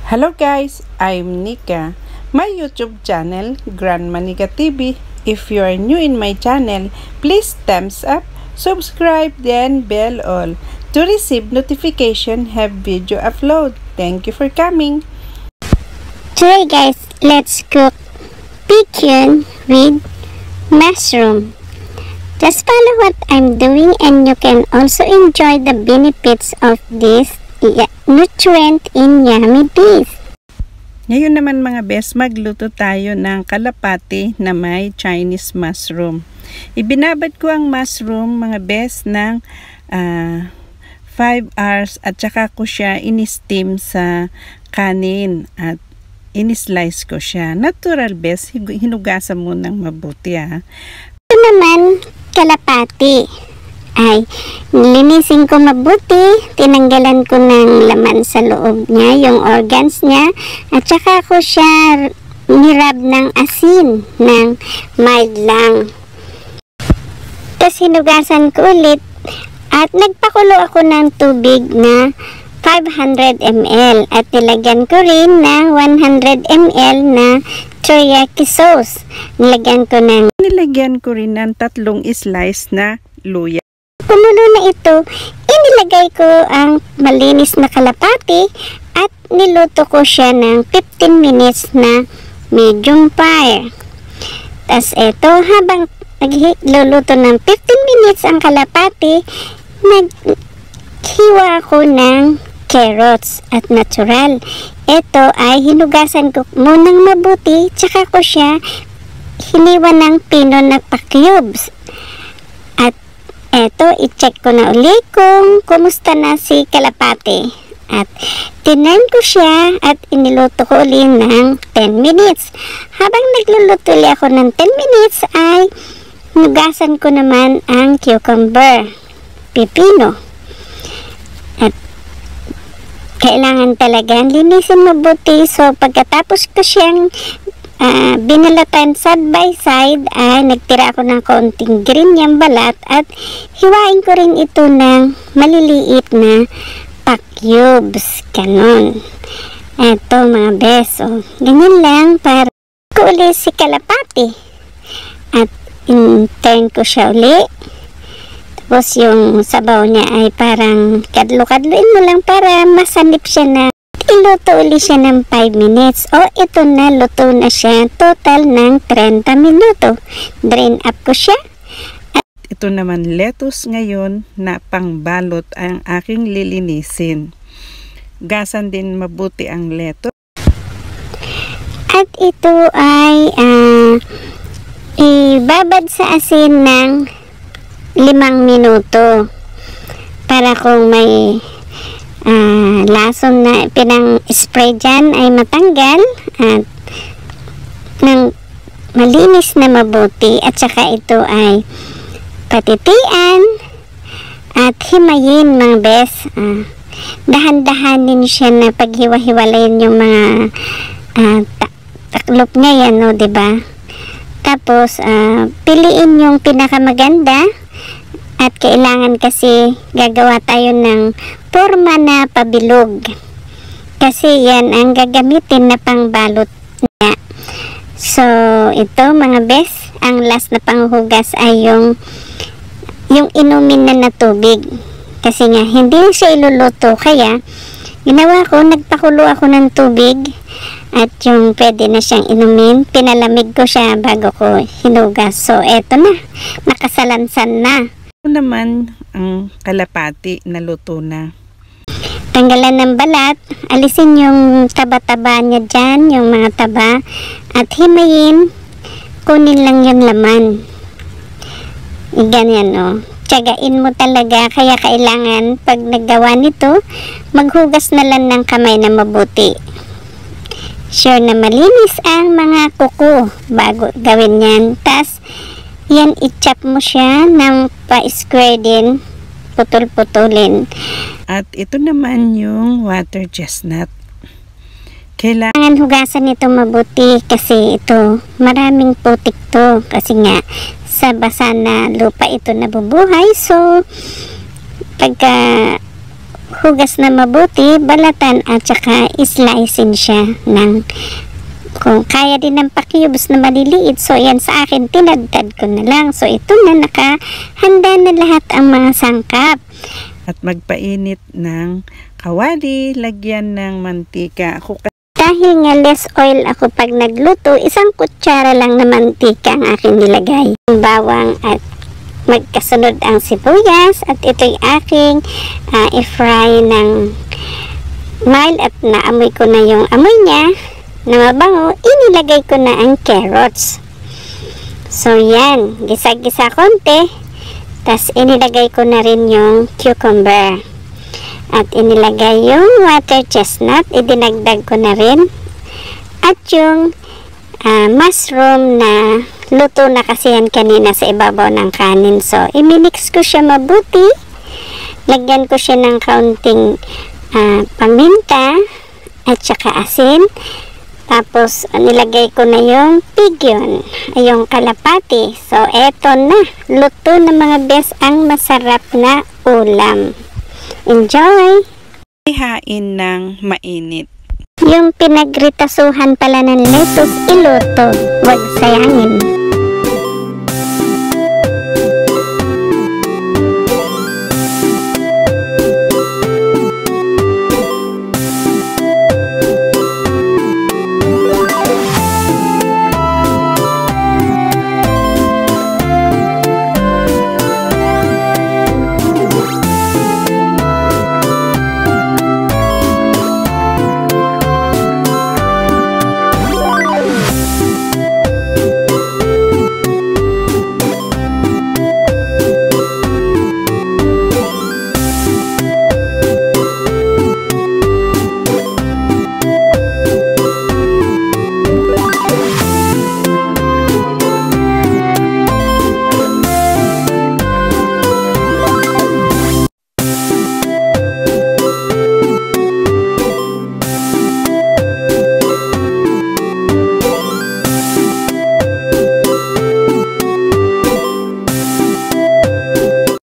Hello guys, I'm Nika. My YouTube channel, Grandma Nika TV. If you are new in my channel, please thumbs up, subscribe, then bell all to receive notification have video upload. Thank you for coming. Today guys, let's cook pigeon with mushroom. Just follow what I'm doing and you can also enjoy the benefits of this nutrient in yummy beef. Ngayon naman mga best, magluto tayo ng kalapati na may Chinese mushroom. Ibinabad ko ang mushroom mga best ng 5 hours at saka ko siya in-steam sa kanin at in-slice ko siya. Natural best, hinugasan mo ng mabuti ha. Ito naman, kalapati. Ay, linisin ko mabuti, tinanggalan ko ng laman sa loob niya, yung organs niya, at saka ko siya nirab ng asin, ng mild lang. Tapos hinugasan ko ulit, at nagpakulo ako ng tubig na 500 ml, at nilagyan ko rin ng 100 ml na teriyaki sauce. Nilagyan ko rin ng 3 slice na luya. Kumulo na ito, inilagay ko ang malinis na kalapati at niluto ko siya ng 15 minutes na medium fire. Tapos ito, habang nagluluto ng 15 minutes ang kalapati, naghiwa ko ng carrots at natural. Ito ay hinugasan ko munang mabuti, tsaka ko siya hiniwa ng pino na pa-cubes. At eto, i-check ko na uli kung kumusta na si kalapati. At tinan ko siya at iniluto ko uli ng 10 minutes. Habang nagluluto uli ako ng 10 minutes ay nugasan ko naman ang cucumber, pipino. At kailangan talaga linisin mabuti. So pagkatapos ko siyang binalatan side by side ay nagtira ako ng kaunting green yung balat at hiwain ko rin ito ng maliliit na pa-cubes, ganun. Eto mga beso, ganyan lang para ko uli si kalapati at in-turn ko siya uli. Tapos yung sabaw niya ay parang kadlo-kadluin mo lang para masanip siya na iluto uli siya ng 5 minutes. O ito na, luto na siya. Total ng 30 minuto. Drain up ko siya. At ito naman lettuce ngayon na pangbalot ang aking lilinisin. Gasan din mabuti ang lettuce. At ito ay ibabad sa asin ng 5 minuto. Para kung may lason na pinang spray dyan ay matanggal at ng malinis na mabuti, at saka ito ay patitian at himayin mga bes. Dahan-dahanin siya na paghiwa-hiwalayin yung mga taklop niya yan, no, diba? Tapos piliin yung pinakamaganda. At kailangan kasi gagawa tayo ng forma na pabilog. Kasi yan ang gagamitin na pangbalot niya. So, ito mga bes, ang last na panghugas ay yung inumin na tubig. Kasi nga, hindi siya iluluto. Kaya, ginawa ko, nagpakulo ako ng tubig. At yung pwede na siyang inumin, pinalamig ko siya bago ko hinugas. So, eto na, nakasalansan na. Ito naman ang kalapati na luto na. Tanggalan ng balat, alisin yung taba-taba niya dyan, yung mga taba, at himayin, kunin lang yung laman. Ganyan o. Tiyagain mo talaga, kaya kailangan pag naggawa nito, maghugas na lang ng kamay na mabuti. Sure na malinis ang mga kuko bago gawin yan. Tas, yan, i-chop mo siya ng pa-square din, putol-putulin. At ito naman yung water chestnut. Kailangan hugasan ito mabuti kasi ito, maraming putik to. Kasi nga, sa basa na lupa ito nabubuhay. So, pagka hugas na mabuti, balatan at saka slicein siya ng kung kaya din ng pa-cubes na maliliit. So yan sa akin, tinadtad ko na lang. So ito na, nakahanda na lahat ang mga sangkap. At magpainit ng kawali, lagyan ng mantika. Dahil nga less oil ako pag nagluto, isang kutsara lang na mantika ang aking nilagay. Bawang at magkasunod ang sibuyas at ito'y aking i-fry ng mild at naamoy ko na yung amoy niya na mabango. Inilagay ko na ang carrots. So yan, gisa-gisa konti, tas inilagay ko na rin yung cucumber at inilagay yung water chestnut, idinagdag ko na rin at yung mushroom na luto na kasi yan kanina sa ibabaw ng kanin. So, iminix ko siya mabuti. Lagyan ko siya ng kaunting paminta at saka asin. Tapos, nilagay ko na yung pigeon, yung kalapati. So, eto na. Luto na mga best ang masarap na ulam. Enjoy! Ihain ng mainit. Yung pinagritasuhan pala ng lettuce, iluto. Huwag sayangin.